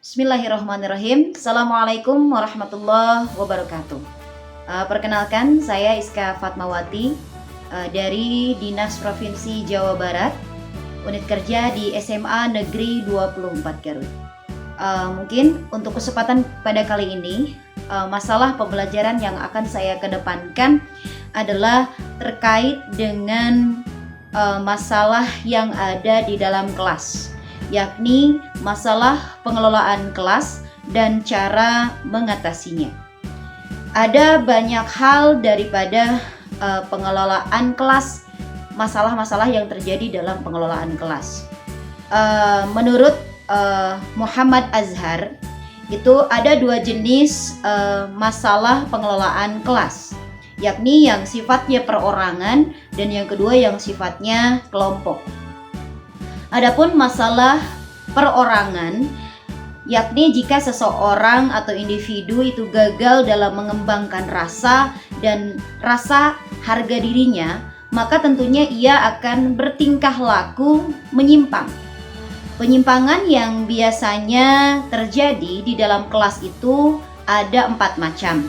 Bismillahirrahmanirrahim. Assalamualaikum warahmatullahi wabarakatuh. Perkenalkan, saya Iska Fatmawati dari Dinas Provinsi Jawa Barat, unit kerja di SMA Negeri 24 Garut. Mungkin untuk kesempatan pada kali ini, masalah pembelajaran yang akan saya kedepankan adalah terkait dengan masalah yang ada di dalam kelas, yakni masalah pengelolaan kelas dan cara mengatasinya. Ada banyak hal daripada pengelolaan kelas, masalah-masalah yang terjadi dalam pengelolaan kelas. Menurut Muhammad Azhar, itu ada dua jenis masalah pengelolaan kelas, yakni yang sifatnya perorangan dan yang kedua yang sifatnya kelompok. Adapun masalah perorangan, yakni jika seseorang atau individu itu gagal dalam mengembangkan rasa dan rasa harga dirinya, maka tentunya ia akan bertingkah laku menyimpang. Penyimpangan yang biasanya terjadi di dalam kelas itu ada 4 macam,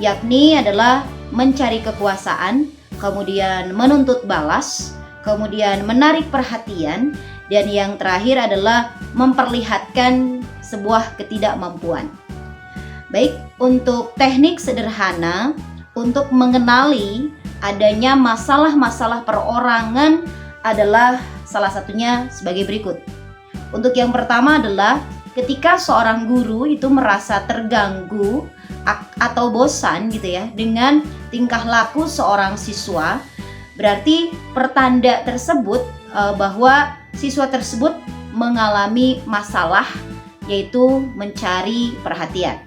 yakni adalah mencari kekuasaan, kemudian menuntut balas, kemudian menarik perhatian, dan yang terakhir adalah memperlihatkan sebuah ketidakmampuan. Baik, untuk teknik sederhana untuk mengenali adanya masalah-masalah perorangan adalah salah satunya sebagai berikut. Untuk yang pertama adalah ketika seorang guru itu merasa terganggu atau bosan gitu ya dengan tingkah laku seorang siswa, berarti pertanda tersebut bahwa siswa tersebut mengalami masalah, yaitu mencari perhatian.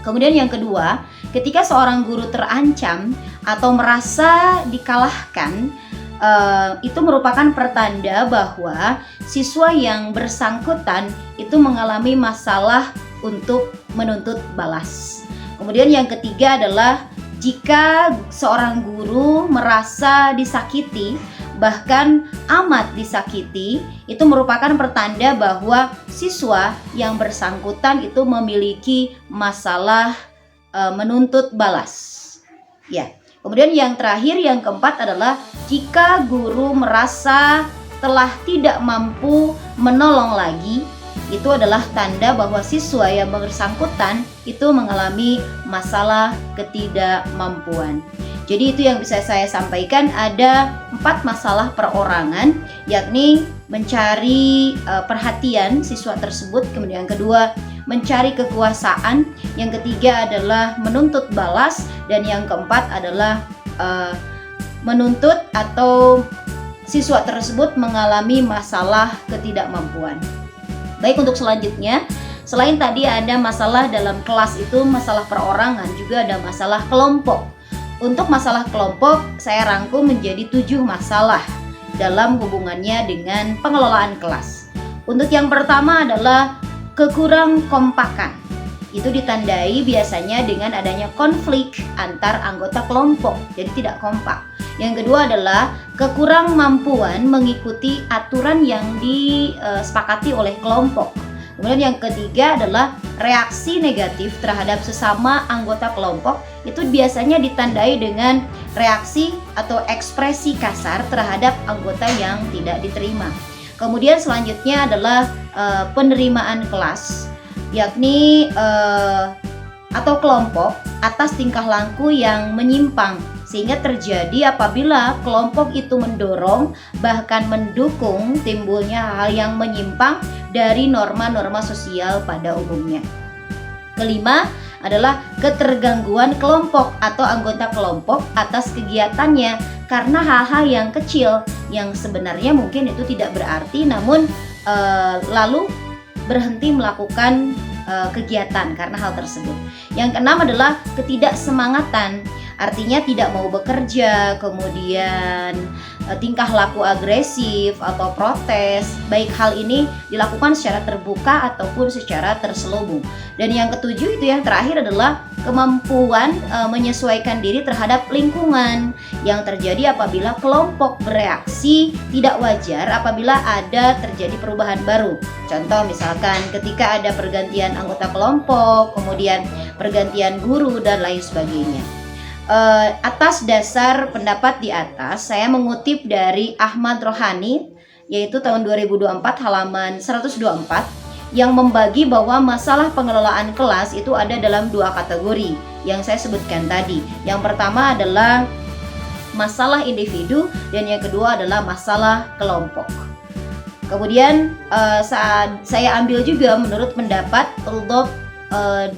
Kemudian yang kedua, ketika seorang guru terancam atau merasa dikalahkan, itu merupakan pertanda bahwa siswa yang bersangkutan itu mengalami masalah untuk menuntut balas. Kemudian yang ketiga adalah jika seorang guru merasa disakiti, bahkan amat disakiti, itu merupakan pertanda bahwa siswa yang bersangkutan itu memiliki masalah menuntut balas. Ya. Kemudian yang terakhir, yang keempat adalah jika guru merasa telah tidak mampu menolong lagi, itu adalah tanda bahwa siswa yang bersangkutan itu mengalami masalah ketidakmampuan. Jadi itu yang bisa saya sampaikan, ada 4 masalah perorangan, yakni mencari perhatian siswa tersebut, kemudian yang kedua mencari kekuasaan, yang ketiga adalah menuntut balas, dan yang keempat adalah menuntut atau siswa tersebut mengalami masalah ketidakmampuan. Baik, untuk selanjutnya, selain tadi ada masalah dalam kelas itu masalah perorangan, juga ada masalah kelompok. Untuk masalah kelompok saya rangkum menjadi 7 masalah dalam hubungannya dengan pengelolaan kelas. Untuk yang pertama adalah kekurang kompakan. Itu ditandai biasanya dengan adanya konflik antar anggota kelompok, jadi tidak kompak. Yang kedua adalah kekurang mampuan mengikuti aturan yang disepakati oleh kelompok. Kemudian yang ketiga adalah reaksi negatif terhadap sesama anggota kelompok, itu biasanya ditandai dengan reaksi atau ekspresi kasar terhadap anggota yang tidak diterima. Kemudian selanjutnya adalah penerimaan kelas, yakni atau kelompok atas tingkah laku yang menyimpang, sehingga terjadi apabila kelompok itu mendorong bahkan mendukung timbulnya hal yang menyimpang dari norma-norma sosial pada umumnya. Kelima adalah ketergangguan kelompok atau anggota kelompok atas kegiatannya karena hal-hal yang kecil yang sebenarnya mungkin itu tidak berarti, namun lalu berhenti melakukan kegiatan karena hal tersebut. Yang keenam adalah ketidaksemangatan, artinya tidak mau bekerja, kemudian tingkah laku agresif atau protes, baik hal ini dilakukan secara terbuka ataupun secara terselubung. Dan yang ketujuh itu yang terakhir adalah kemampuan menyesuaikan diri terhadap lingkungan yang terjadi apabila kelompok bereaksi tidak wajar apabila ada terjadi perubahan baru. Contoh misalkan ketika ada pergantian anggota kelompok, kemudian pergantian guru dan lain sebagainya. Atas dasar pendapat di atas, saya mengutip dari Ahmad Rohani, yaitu tahun 2024 halaman 124, yang membagi bahwa masalah pengelolaan kelas itu ada dalam dua kategori yang saya sebutkan tadi. Yang pertama adalah masalah individu dan yang kedua adalah masalah kelompok. Kemudian saya ambil juga menurut pendapat Rudolf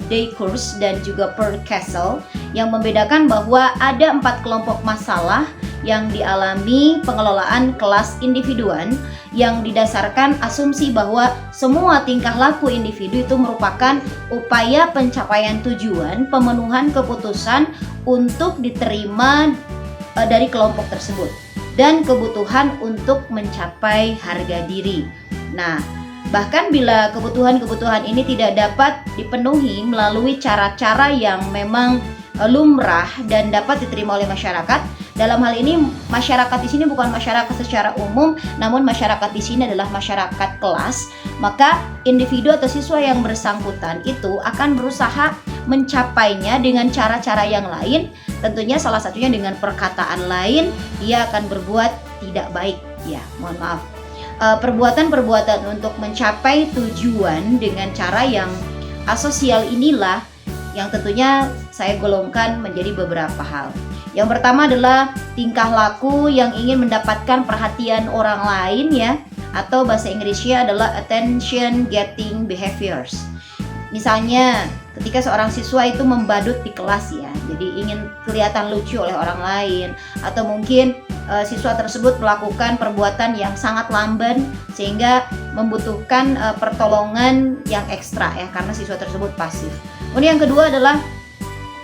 Daycourse dan juga Percastle yang membedakan bahwa ada 4 kelompok masalah yang dialami pengelolaan kelas individuan yang didasarkan asumsi bahwa semua tingkah laku individu itu merupakan upaya pencapaian tujuan pemenuhan keputusan untuk diterima dari kelompok tersebut dan kebutuhan untuk mencapai harga diri. Nah, bahkan bila kebutuhan-kebutuhan ini tidak dapat dipenuhi melalui cara-cara yang memang lumrah dan dapat diterima oleh masyarakat. Dalam hal ini masyarakat di sini bukan masyarakat secara umum, namun masyarakat di sini adalah masyarakat kelas. Maka individu atau siswa yang bersangkutan itu akan berusaha mencapainya dengan cara-cara yang lain. Tentunya salah satunya dengan perkataan lain, dia akan berbuat tidak baik. Ya, mohon maaf. Perbuatan-perbuatan untuk mencapai tujuan dengan cara yang asosial inilah yang tentunya saya golongkan menjadi beberapa hal. Yang pertama adalah tingkah laku yang ingin mendapatkan perhatian orang lain ya, atau bahasa Inggrisnya adalah attention getting behaviors. Misalnya ketika seorang siswa itu membadut di kelas ya, jadi ingin kelihatan lucu oleh orang lain, atau mungkin siswa tersebut melakukan perbuatan yang sangat lamban sehingga membutuhkan pertolongan yang ekstra ya, karena siswa tersebut pasif. Kemudian yang kedua adalah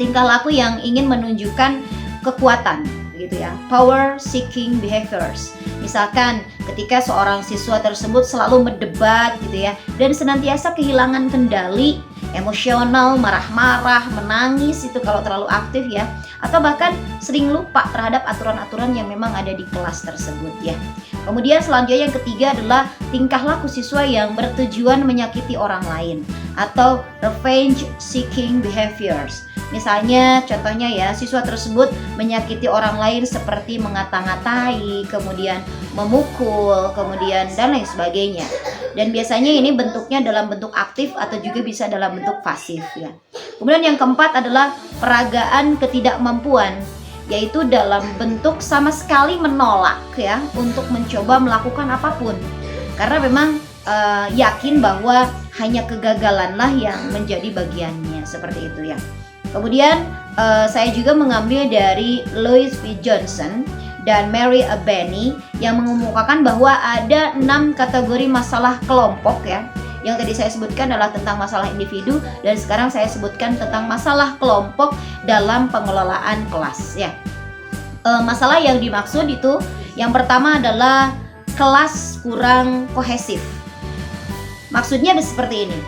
tingkah laku yang ingin menunjukkan kekuatan gitu ya, power seeking behaviors. Misalkan ketika seorang siswa tersebut selalu mendebat gitu ya, dan senantiasa kehilangan kendali, emosional, marah-marah, menangis itu kalau terlalu aktif ya, atau bahkan sering lupa terhadap aturan-aturan yang memang ada di kelas tersebut ya. Kemudian selanjutnya yang ketiga adalah tingkah laku siswa yang bertujuan menyakiti orang lain atau revenge seeking behaviors. Misalnya contohnya ya, siswa tersebut menyakiti orang lain seperti mengata-ngatai, kemudian memukul, kemudian dan lain sebagainya. Dan biasanya ini bentuknya dalam bentuk aktif atau juga bisa dalam bentuk pasif ya. Kemudian yang keempat adalah peragaan ketidakmampuan, yaitu dalam bentuk sama sekali menolak ya untuk mencoba melakukan apapun. Karena memang yakin bahwa hanya kegagalanlah yang menjadi bagiannya, seperti itu ya. Kemudian saya juga mengambil dari Louis V. Johnson dan Mary Abeni yang mengemukakan bahwa ada 6 kategori masalah kelompok ya. Yang tadi saya sebutkan adalah tentang masalah individu, dan sekarang saya sebutkan tentang masalah kelompok dalam pengelolaan kelas ya. Masalah yang dimaksud itu yang pertama adalah kelas kurang kohesif. Maksudnya seperti ini.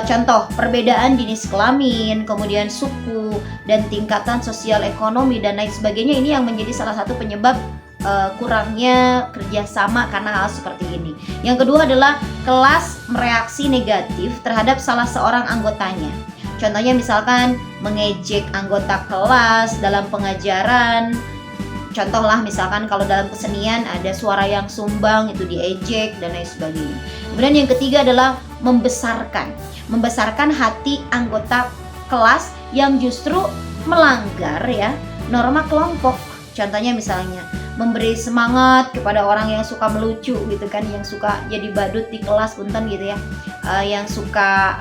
Contoh perbedaan jenis kelamin, kemudian suku dan tingkatan sosial ekonomi dan lain sebagainya, ini yang menjadi salah satu penyebab kurangnya kerjasama karena hal seperti ini. Yang kedua adalah kelas mereaksi negatif terhadap salah seorang anggotanya. Contohnya misalkan mengejek anggota kelas dalam pengajaran. Contohlah misalkan kalau dalam kesenian ada suara yang sumbang itu diejek dan lain sebagainya. Kemudian yang ketiga adalah membesarkan hati anggota kelas yang justru melanggar ya norma kelompok. Contohnya misalnya memberi semangat kepada orang yang suka melucu gitu kan, yang suka jadi badut di kelas punten gitu ya, yang suka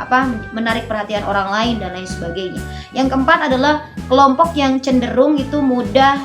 menarik perhatian orang lain dan lain sebagainya. Yang keempat adalah kelompok yang cenderung itu mudah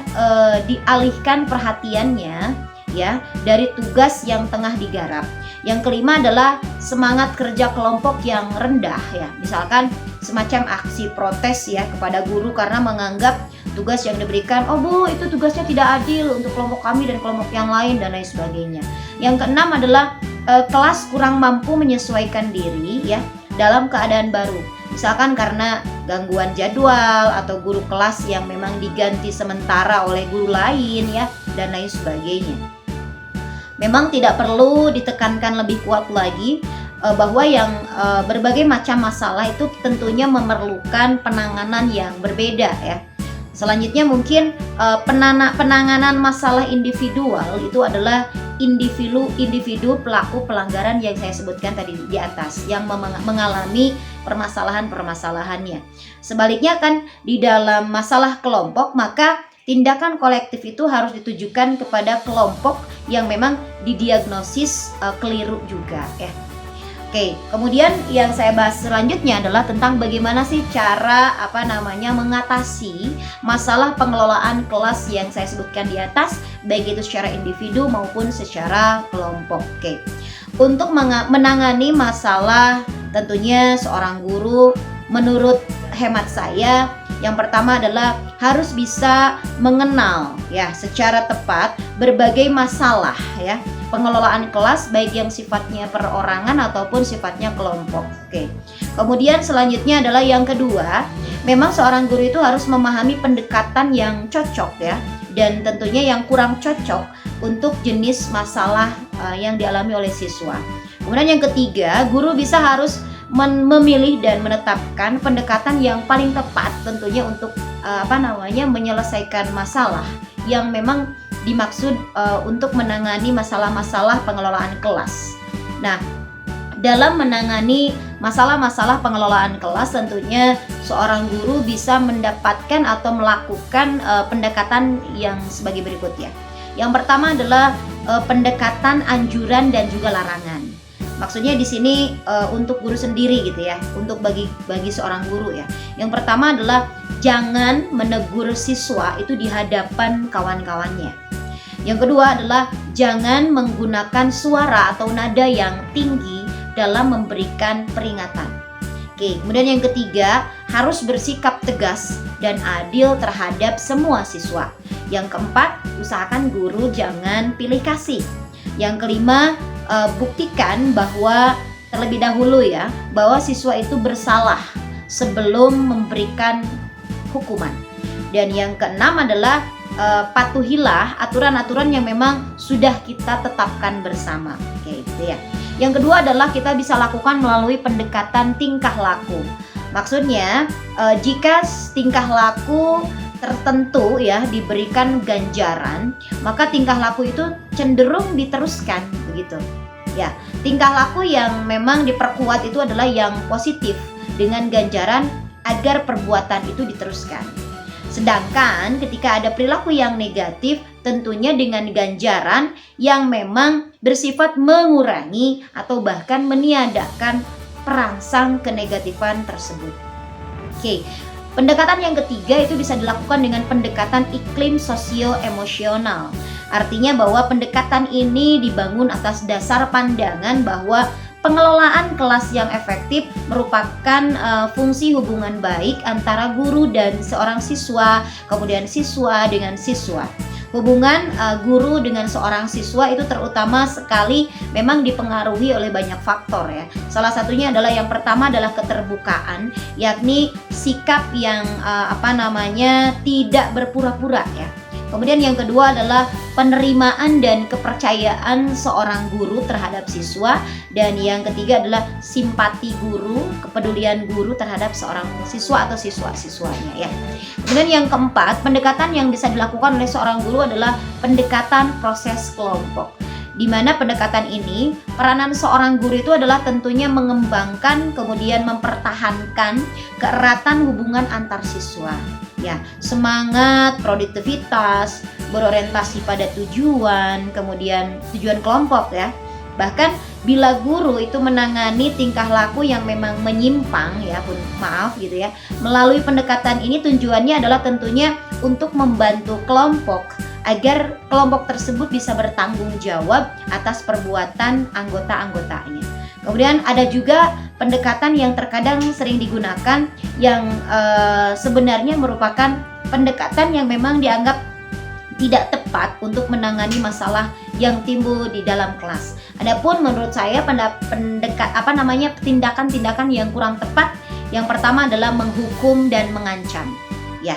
dialihkan perhatiannya ya dari tugas yang tengah digarap. Yang kelima adalah semangat kerja kelompok yang rendah ya, misalkan semacam aksi protes ya kepada guru karena menganggap tugas yang diberikan, oh Bu, itu tugasnya tidak adil untuk kelompok kami dan kelompok yang lain dan lain sebagainya. Yang keenam adalah kelas kurang mampu menyesuaikan diri ya dalam keadaan baru. Misalkan karena gangguan jadwal atau guru kelas yang memang diganti sementara oleh guru lain ya dan lain sebagainya. Memang tidak perlu ditekankan lebih kuat lagi bahwa yang berbagai macam masalah itu tentunya memerlukan penanganan yang berbeda ya. Selanjutnya mungkin penanganan masalah individual itu adalah individu pelaku pelanggaran yang saya sebutkan tadi di atas yang mengalami permasalahannya. Sebaliknya kan di dalam masalah kelompok maka tindakan kolektif itu harus ditujukan kepada kelompok yang memang didiagnosis keliru juga ya. Oke, kemudian yang saya bahas selanjutnya adalah tentang bagaimana sih cara mengatasi masalah pengelolaan kelas yang saya sebutkan di atas, baik itu secara individu maupun secara kelompok. Oke. Untuk menangani masalah tentunya seorang guru menurut hemat saya yang pertama adalah harus bisa mengenal ya secara tepat berbagai masalah ya pengelolaan kelas baik yang sifatnya perorangan ataupun sifatnya kelompok. Oke. Kemudian selanjutnya adalah yang kedua, memang seorang guru itu harus memahami pendekatan yang cocok ya dan tentunya yang kurang cocok untuk jenis masalah yang dialami oleh siswa. Kemudian yang ketiga, guru harus memilih dan menetapkan pendekatan yang paling tepat tentunya untuk menyelesaikan masalah yang memang dimaksud untuk menangani masalah-masalah pengelolaan kelas. Nah, dalam menangani masalah-masalah pengelolaan kelas tentunya seorang guru bisa mendapatkan atau melakukan pendekatan yang sebagai berikut ya. Yang pertama adalah pendekatan anjuran dan juga larangan. Maksudnya di sini untuk guru sendiri gitu ya, untuk bagi seorang guru ya. Yang pertama adalah jangan menegur siswa itu di hadapan kawan-kawannya. Yang kedua adalah jangan menggunakan suara atau nada yang tinggi dalam memberikan peringatan. Oke, kemudian yang ketiga harus bersikap tegas dan adil terhadap semua siswa. Yang keempat, usahakan guru jangan pilih kasih. Yang kelima, buktikan bahwa terlebih dahulu ya bahwa siswa itu bersalah sebelum memberikan hukuman. Dan yang keenam adalah patuhilah aturan-aturan yang memang sudah kita tetapkan bersama. Oke, gitu ya. Yang kedua adalah kita bisa lakukan melalui pendekatan tingkah laku. Maksudnya jika tingkah laku tertentu ya diberikan ganjaran, maka tingkah laku itu cenderung diteruskan begitu. Ya, tingkah laku yang memang diperkuat itu adalah yang positif dengan ganjaran agar perbuatan itu diteruskan. Sedangkan ketika ada perilaku yang negatif tentunya dengan ganjaran yang memang bersifat mengurangi atau bahkan meniadakan perangsang kenegatifan tersebut. Oke, pendekatan yang ketiga itu bisa dilakukan dengan pendekatan iklim sosio-emosional. Artinya bahwa pendekatan ini dibangun atas dasar pandangan bahwa pengelolaan kelas yang efektif merupakan fungsi hubungan baik antara guru dan seorang siswa, kemudian siswa dengan siswa. Hubungan guru dengan seorang siswa itu terutama sekali memang dipengaruhi oleh banyak faktor ya. Salah satunya adalah yang pertama adalah keterbukaan, yakni sikap yang tidak berpura-pura ya. Kemudian yang kedua adalah penerimaan dan kepercayaan seorang guru terhadap siswa. Dan yang ketiga adalah simpati guru, kepedulian guru terhadap seorang siswa atau siswa-siswanya ya. Kemudian yang keempat, pendekatan yang bisa dilakukan oleh seorang guru adalah pendekatan proses kelompok. Di mana pendekatan ini, peranan seorang guru itu adalah tentunya mengembangkan kemudian mempertahankan keeratan hubungan antar siswa. Ya, semangat, produktivitas, berorientasi pada tujuan, kemudian tujuan kelompok ya. Bahkan bila guru itu menangani tingkah laku yang memang menyimpang ya, gitu ya. Melalui pendekatan ini tujuannya adalah tentunya untuk membantu kelompok agar kelompok tersebut bisa bertanggung jawab atas perbuatan anggota-anggotanya. Kemudian ada juga pendekatan yang terkadang sering digunakan yang sebenarnya merupakan pendekatan yang memang dianggap tidak tepat untuk menangani masalah yang timbul di dalam kelas. Adapun menurut saya tindakan-tindakan yang kurang tepat, yang pertama adalah menghukum dan mengancam. Ya,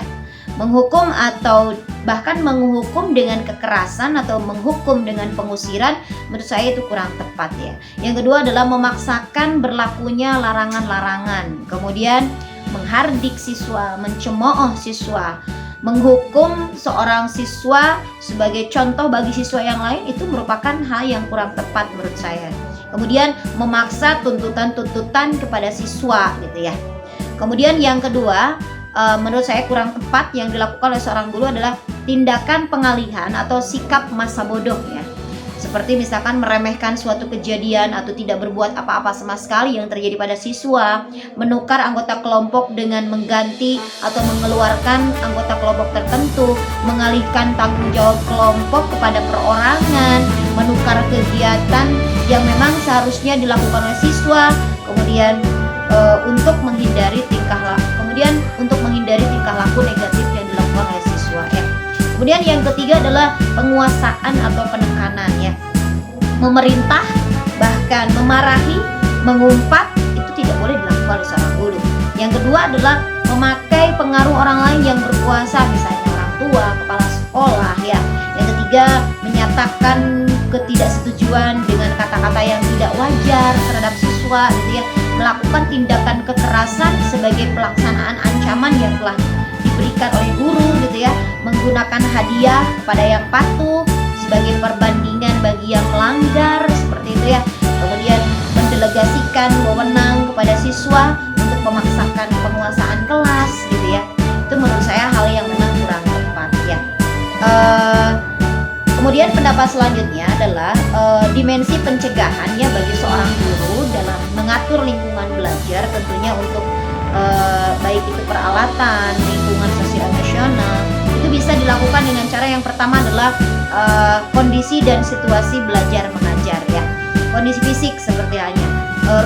menghukum atau bahkan menghukum dengan kekerasan atau menghukum dengan pengusiran, menurut saya itu kurang tepat ya. Yang kedua adalah memaksakan berlakunya larangan-larangan, kemudian menghardik siswa, mencemooh siswa, menghukum seorang siswa sebagai contoh bagi siswa yang lain, itu merupakan hal yang kurang tepat menurut saya. Kemudian memaksa tuntutan-tuntutan kepada siswa gitu ya. Kemudian yang kedua, menurut saya kurang tepat yang dilakukan oleh seorang guru adalah tindakan pengalihan atau sikap masa bodoh ya. Seperti misalkan meremehkan suatu kejadian atau tidak berbuat apa-apa sama sekali yang terjadi pada siswa, menukar anggota kelompok dengan mengganti atau mengeluarkan anggota kelompok tertentu, mengalihkan tanggung jawab kelompok kepada perorangan, menukar kegiatan yang memang seharusnya dilakukan oleh siswa, kemudian untuk menghindari tingkah laku negatif yang dilakukan oleh siswa ya. Kemudian yang ketiga adalah penguasaan atau penekanan ya. Memerintah, bahkan memarahi, mengumpat, itu tidak boleh dilakukan oleh seorang guru. Yang kedua adalah memakai pengaruh orang lain yang berkuasa, misalnya orang tua, kepala sekolah ya. Yang ketiga, menyatakan ketidaksetujuan dengan kata-kata yang tidak wajar terhadap siswa gitu ya. Melakukan tindakan kekerasan sebagai pelaksanaan ancaman yang telah diberikan oleh guru gitu ya. Menggunakan hadiah kepada yang patuh sebagai perbandingan bagi yang melanggar, seperti itu ya. Kemudian mendelegasikan wewenang kepada siswa untuk memaksakan penguasaan kelas gitu ya. Itu menurut saya hal yang memang kurang tepat ya. Kemudian pendapat selanjutnya adalah dimensi pencegahan ya bagi seorang guru dalam mengatur lingkungan belajar, tentunya untuk baik itu peralatan, lingkungan sosial emosional, itu bisa dilakukan dengan cara yang pertama adalah kondisi dan situasi belajar mengajar ya. Kondisi fisik seperti halnya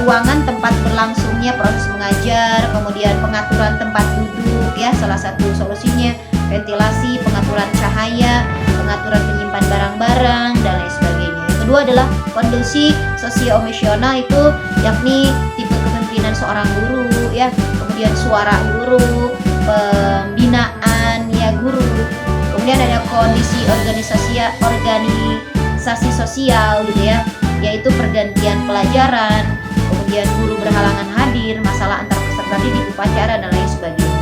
ruangan tempat berlangsungnya proses mengajar, kemudian pengaturan tempat duduk ya, salah satu solusinya ventilasi, pengaturan cahaya, pengaturan penyimpan barang-barang dan lain sebagainya. Yang kedua adalah kondisi sosio-emosional, itu yakni tipe kepemimpinan seorang guru ya, kemudian suara guru, pembinaan ya guru. Kemudian ada kondisi organisasi sosial gitu ya, yaitu pergantian pelajaran, kemudian guru berhalangan hadir, masalah antar peserta didik, upacara dan lain sebagainya.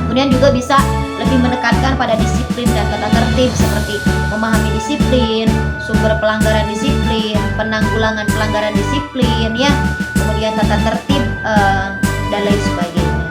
Kemudian juga bisa lebih menekankan pada disiplin dan tata tertib, seperti memahami disiplin, sumber pelanggaran disiplin, penanggulangan pelanggaran disiplin ya, kemudian tata tertib dan lain sebagainya.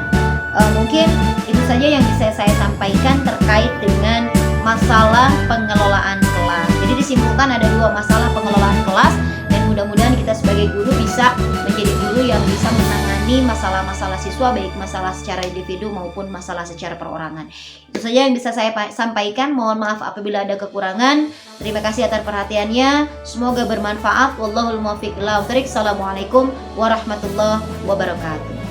Mungkin itu saja yang bisa saya sampaikan terkait dengan masalah pengelolaan kelas. Jadi disimpulkan ada dua masalah pengelolaan kelas, dan mudah-mudahan kita sebagai guru bisa menjadi guru yang bisa menangani masalah-masalah siswa, baik masalah secara individu maupun masalah secara perorangan. Itu saja yang bisa saya sampaikan. Mohon maaf apabila ada kekurangan. Terima kasih atas perhatiannya. Semoga bermanfaat. Wallahul muwaffiq ila aqwamit thoriq. Assalamualaikum warahmatullahi wabarakatuh.